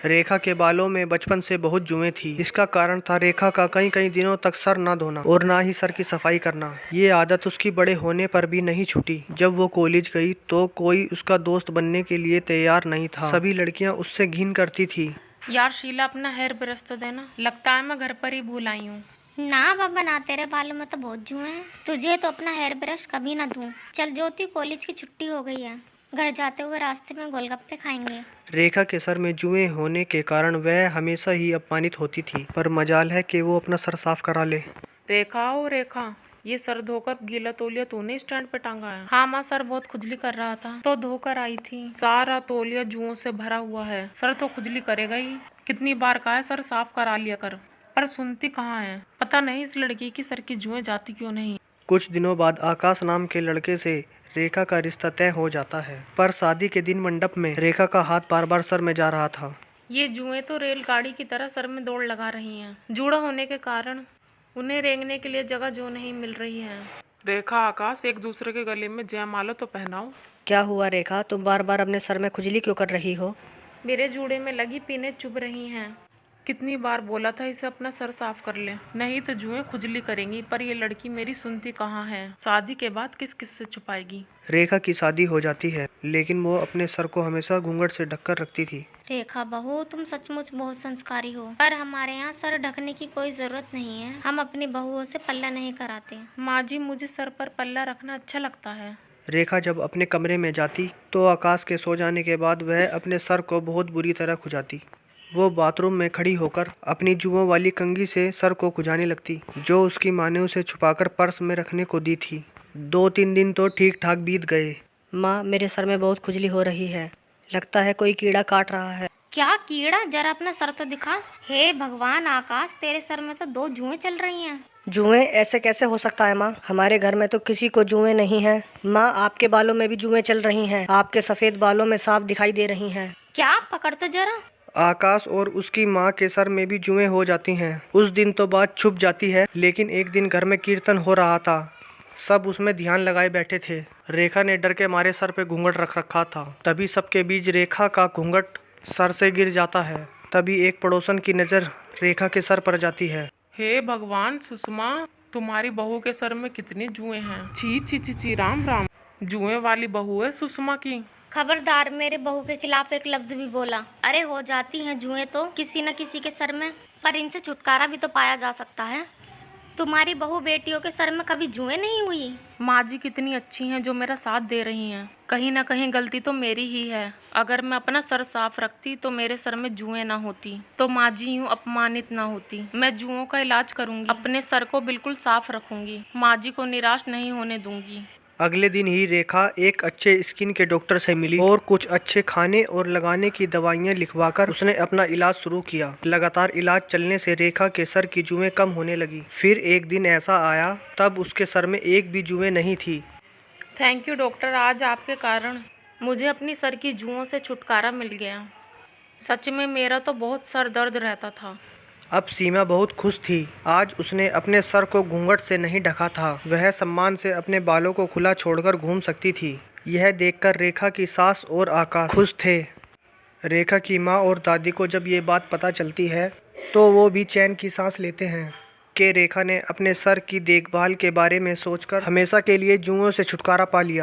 रेखा के बालों में बचपन से बहुत जुएं थी। इसका कारण था रेखा का कई कई दिनों तक सर न धोना और ना ही सर की सफाई करना। ये आदत उसकी बड़े होने पर भी नहीं छूटी। जब वो कॉलेज गई तो कोई उसका दोस्त बनने के लिए तैयार नहीं था। सभी लड़कियां उससे घिन करती थी। यार शीला, अपना हेयर ब्रश तो देना। लगता है मैं घर पर ही भूल आई हूँ। ना बाबा ना, तेरे बालों में तो बहुत जुएं हैं। तुझे तो अपना हेयर ब्रश कभी ना दूं। चल ज्योति, कॉलेज की छुट्टी हो गई है, घर जाते हुए रास्ते में गोलगप्पे खाएंगे। रेखा के सर में जुएं होने के कारण वह हमेशा ही अपमानित होती थी, पर मजाल है कि वो अपना सर साफ करा ले। रेखा, ओ रेखा, ये सर धोकर गीला तौलिया तूने स्टैंड पे टांगा है? हाँ माँ, सर बहुत खुजली कर रहा था तो धोकर आई थी। सारा तौलिया जुओं से भरा हुआ है, सर तो खुजली करेगा ही। कितनी बार कहा है सर साफ करा लिया कर, पर सुनती कहाँ है। पता नहीं इस लड़की की सर की जुएं जाती क्यों नहीं। कुछ दिनों बाद आकाश नाम के लड़के से रेखा का रिश्ता तय हो जाता है, पर शादी के दिन मंडप में रेखा का हाथ बार बार सर में जा रहा था। ये जुएं तो रेलगाड़ी की तरह सर में दौड़ लगा रही हैं। जुड़ा होने के कारण उन्हें रेंगने के लिए जगह जो नहीं मिल रही है। रेखा, आकाश, एक दूसरे के गले में जयमाला तो पहनाओ। क्या हुआ रेखा, तुम बार बार अपने सर में खुजली क्यों कर रही हो? मेरे जूड़े में लगी पिनें चुभ रही हैं। कितनी बार बोला था इसे अपना सर साफ कर ले, नहीं तो जुएं खुजली करेंगी, पर ये लड़की मेरी सुनती कहाँ है। शादी के बाद किस किस से छुपाएगी। रेखा की शादी हो जाती है, लेकिन वो अपने सर को हमेशा घूंघट से ढककर रखती थी। रेखा बहू, तुम सचमुच बहुत संस्कारी हो, पर हमारे यहाँ सर ढकने की कोई जरूरत नहीं है। हम अपनी बहुओं से पल्ला नहीं कराते। माँ जी, मुझे सर पर पल्ला रखना अच्छा लगता है। रेखा जब अपने कमरे में जाती तो आकाश के सो जाने के बाद वह अपने सर को बहुत बुरी तरह खुजाती। वो बाथरूम में खड़ी होकर अपनी जुओं वाली कंघी से सर को खुजाने लगती, जो उसकी माँ ने उसे छुपाकर पर्स में रखने को दी थी। 2-3 दिन तो ठीक ठाक बीत गए। माँ, मेरे सर में बहुत खुजली हो रही है, लगता है कोई कीड़ा काट रहा है। क्या कीड़ा? जरा अपना सर तो दिखा। हे भगवान आकाश, तेरे सर में तो 2 जुएं चल रही हैं। जुएं? ऐसे कैसे हो सकता है माँ, हमारे घर में तो किसी को जुएं नहीं है। माँ, आपके बालों में भी जुएं चल रही हैं, आपके सफेद बालों में साफ दिखाई दे रही हैं। क्या? पकड़ तो जरा। आकाश और उसकी माँ के सर में भी जुएं हो जाती हैं। उस दिन तो बात छुप जाती है, लेकिन एक दिन घर में कीर्तन हो रहा था। सब उसमें ध्यान लगाए बैठे थे। रेखा ने डर के मारे सर पे घूंघट रख रखा था। तभी सबके बीच रेखा का घूंघट सर से गिर जाता है। तभी एक पड़ोसन की नज़र रेखा के सर पर जाती है। हे भगवान, सुषमा, तुम्हारी बहू के सर में कितनी जुएं हैं। छी छी छी छी, राम राम। जुएं वाली बहू है सुषमा की। खबरदार, मेरे बहू के खिलाफ एक लफ्ज भी बोला। अरे हो जाती हैं जुएं तो किसी न किसी के सर में, पर इनसे छुटकारा भी तो पाया जा सकता है। तुम्हारी बहू बेटियों के सर में कभी जुएं नहीं हुई? माँ जी कितनी अच्छी हैं जो मेरा साथ दे रही हैं। कहीं ना कहीं गलती तो मेरी ही है। अगर मैं अपना सर साफ रखती तो मेरे सर में जुएं ना होती, तो माँ जी यूँ अपमानित ना होती। मैं जुओं का इलाज करूँगी, अपने सर को बिल्कुल साफ रखूँगी, माँ जी को निराश नहीं होने दूँगी। अगले दिन ही रेखा एक अच्छे स्किन के डॉक्टर से मिली और कुछ अच्छे खाने और लगाने की दवाइयाँ लिखवाकर उसने अपना इलाज शुरू किया। लगातार इलाज चलने से रेखा के सर की जुएं कम होने लगी। फिर एक दिन ऐसा आया तब उसके सर में एक भी जुएं नहीं थी। थैंक यू डॉक्टर, आज आपके कारण मुझे अपनी सर की जुओं से छुटकारा मिल गया। सच में मेरा तो बहुत सर दर्द रहता था। अब सीमा बहुत खुश थी। आज उसने अपने सर को घूंघट से नहीं ढका था। वह सम्मान से अपने बालों को खुला छोड़कर घूम सकती थी। यह देखकर रेखा की सास और आकाश खुश थे। रेखा की माँ और दादी को जब ये बात पता चलती है तो वो भी चैन की सांस लेते हैं कि रेखा ने अपने सर की देखभाल के बारे में सोचकर हमेशा के लिए जुओं से छुटकारा पा लिया।